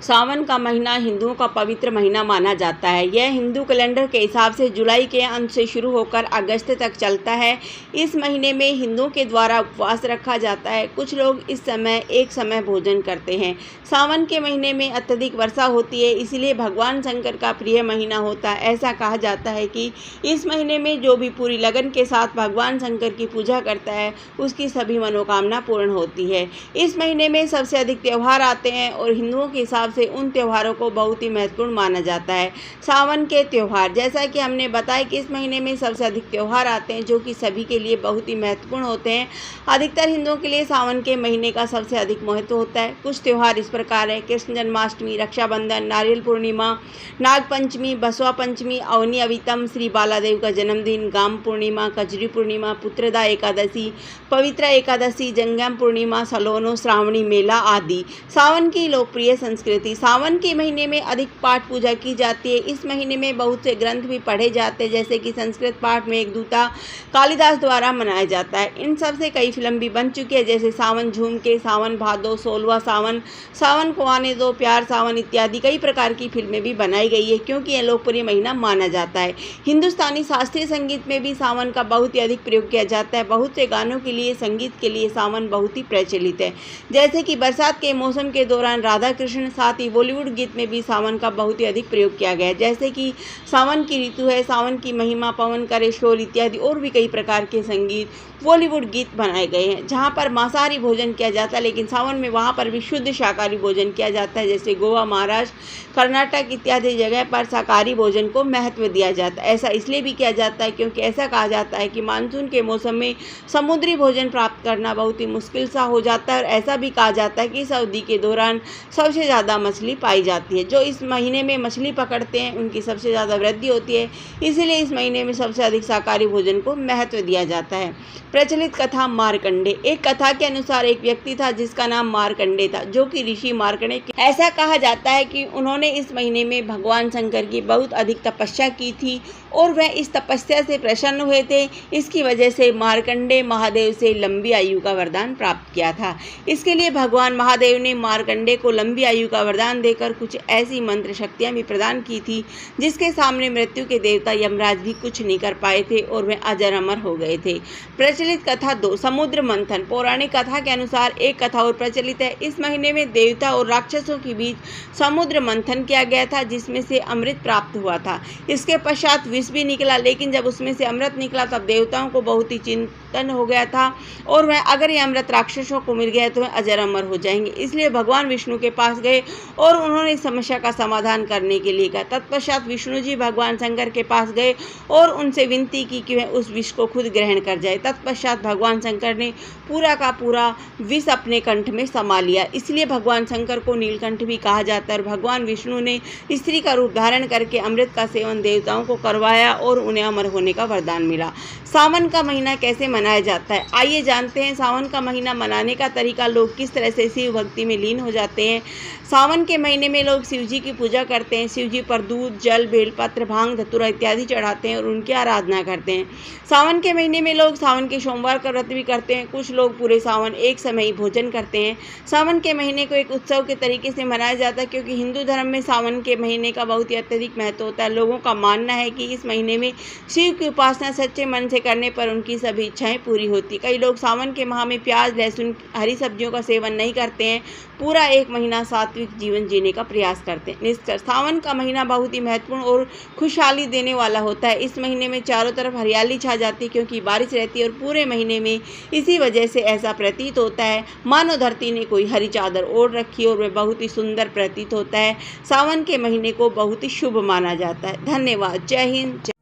सावन का महीना हिंदुओं का पवित्र महीना माना जाता है। यह हिंदू कैलेंडर के हिसाब से जुलाई के अंत से शुरू होकर अगस्त तक चलता है। इस महीने में हिंदुओं के द्वारा उपवास रखा जाता है। कुछ लोग इस समय एक समय भोजन करते हैं। सावन के महीने में अत्यधिक वर्षा होती है, इसलिए भगवान शंकर का प्रिय महीना होता है। ऐसा कहा जाता है कि इस महीने में जो भी पूरी लगन के साथ भगवान शंकर की पूजा करता है, उसकी सभी मनोकामना पूर्ण होती है। इस महीने में सबसे अधिक त्यौहार आते हैं और हिंदुओं के हिसाब से उन त्योहारों को बहुत ही महत्वपूर्ण माना जाता है। सावन के त्यौहार, जैसा कि हमने बताया कि इस महीने में सबसे अधिक त्यौहार आते हैं जो कि सभी के लिए बहुत ही महत्वपूर्ण होते हैं। अधिकतर हिंदुओं के लिए सावन के महीने का सबसे अधिक महत्व होता है। कुछ त्यौहार इस प्रकार है: कृष्ण जन्माष्टमी, रक्षाबंधन, नारियल पूर्णिमा, नाग पंचमी, बसवा पंचमी, अवनी अवितम, श्री बालादेव का जन्मदिन, गाम पूर्णिमा, कजरी पूर्णिमा, पुत्रदा एकादशी, पवित्र एकादशी, जंगम पूर्णिमा, सलोनो, श्रावणी मेला आदि। सावन की लोकप्रिय संस्कृति। सावन के महीने में अधिक पाठ पूजा की जाती है। इस महीने में बहुत से ग्रंथ भी पढ़े जाते हैं, जैसे कि संस्कृत पाठ मेघदूता कालिदास द्वारा मनाया जाता है। इन सब से कई फिल्म भी बन चुकी है, जैसे सावन झूम के, सावन भादो, 16वां सावन, सावन को आने दो, प्यार सावन इत्यादि कई प्रकार की फिल्में भी बनाई गई है, क्योंकि यह लोकप्रिय महीना माना जाता है। हिंदुस्तानी शास्त्रीय संगीत में भी सावन का बहुत ही अधिक प्रयोग किया जाता है। बहुत से गानों के लिए, संगीत के लिए सावन बहुत ही प्रचलित है, जैसे कि बरसात के मौसम के दौरान राधा कृष्ण। साथ ही बॉलीवुड गीत में भी सावन का बहुत ही अधिक प्रयोग किया गया है, जैसे कि सावन की ऋतु है, सावन की महिमा, पवन करे शोर इत्यादि और भी कई प्रकार के संगीत बॉलीवुड गीत बनाए गए हैं। जहां पर मांसाहारी भोजन किया जाता है, लेकिन सावन में वहां पर भी शुद्ध शाकाहारी भोजन किया जाता है, जैसे गोवा, महाराष्ट्र, कर्नाटक इत्यादि जगह पर शाकाहारी भोजन को महत्व दिया जाता है। ऐसा इसलिए भी किया जाता है क्योंकि ऐसा कहा जाता है कि मानसून के मौसम में समुद्री भोजन प्राप्त करना बहुत ही मुश्किल सा हो जाता है, और ऐसा भी कहा जाता है कि इस अवधि के दौरान सबसे ज़्यादा मछली पाई जाती है। जो इस महीने में मछली पकड़ते हैं, उनकी सबसे ज़्यादा वृद्धि होती है, इसीलिए इस महीने में सबसे अधिक शाकाहारी भोजन को महत्व दिया जाता है। प्रचलित कथा मार्कंडे। एक कथा के अनुसार एक व्यक्ति था जिसका नाम मार्कंडे था, जो कि ऋषि मार्कंडे। ऐसा कहा जाता है कि उन्होंने इस महीने में भगवान शंकर की बहुत अधिक तपस्या की थी और वह इस तपस्या से प्रसन्न हुए थे। इसकी वजह से मार्कंडे महादेव से लंबी आयु का वरदान प्राप्त किया था। इसके लिए भगवान महादेव ने मार्कंडे को लंबी आयु का वरदान देकर कुछ ऐसी मंत्र शक्तियां भी प्रदान की थी जिसके सामने मृत्यु के देवता यमराज भी कुछ नहीं कर पाए थे और वे अजर अमर हो गए थे। प्रचलित कथा 2, समुद्र मंथन। पौराणिक कथा के अनुसार एक कथा और प्रचलित है। इस महीने में देवता और राक्षसों के बीच समुद्र मंथन किया गया था, जिसमें से अमृत प्राप्त हुआ था। इसके पश्चात विष भी निकला, लेकिन जब उसमें से अमृत निकला तब देवताओं को बहुत ही चिंतन हो गया था और वह अगर ये अमृत राक्षसों को मिल गया तो वह अजर अमर हो जाएंगे। इसलिए भगवान विष्णु के पास गए और उन्होंने इस समस्या का समाधान करने के लिए कहा। तत्पश्चात विष्णु जी भगवान शंकर के पास गए और उनसे विनती की कि वह उस विष को खुद ग्रहण कर जाए। तत्पश्चात भगवान शंकर ने पूरा का पूरा विष अपने कंठ में समा लिया। इसलिए भगवान शंकर को नीलकंठ भी कहा जाता है। और भगवान विष्णु ने स्त्री का रूप धारण करके अमृत का सेवन देवताओं को करवाया और उन्हें अमर होने का वरदान मिला। सावन का महीना कैसे मनाया जाता है, आइए जानते हैं। सावन का महीना मनाने का तरीका, लोग किस तरह से शिव भक्ति में लीन हो जाते हैं। सावन के महीने में लोग शिव जी की पूजा करते हैं। शिव जी पर दूध, जल, बेलपत्र, भांग, धतूरा इत्यादि चढ़ाते हैं और उनकी आराधना करते हैं। सावन के महीने में लोग सावन के सोमवार का व्रत भी करते हैं। कुछ लोग पूरे सावन एक समय ही भोजन करते हैं। सावन के महीने को एक उत्सव के तरीके से मनाया जाता है, क्योंकि हिंदू धर्म में सावन के महीने का बहुत ही अत्यधिक महत्व होता है। लोगों का मानना है कि इस महीने में शिव की उपासना सच्चे मन से करने पर उनकी सभी इच्छाएं पूरी होती। कई लोग सावन के माह में प्याज, लहसुन, हरी सब्जियों का सेवन नहीं करते हैं। पूरा एक महीना सात्विक जीवन जीने का प्रयास करते हैं। निष्कर्ष, सावन का महीना बहुत ही महत्वपूर्ण और खुशहाली देने वाला होता है। इस महीने में चारों तरफ हरियाली छा जाती है, क्योंकि बारिश रहती है और पूरे महीने में इसी वजह से ऐसा प्रतीत होता है मानो धरती ने कोई हरी चादर ओढ़ रखी और वह बहुत ही सुंदर प्रतीत होता है। सावन के महीने को बहुत ही शुभ माना जाता है। धन्यवाद। जय हिंद।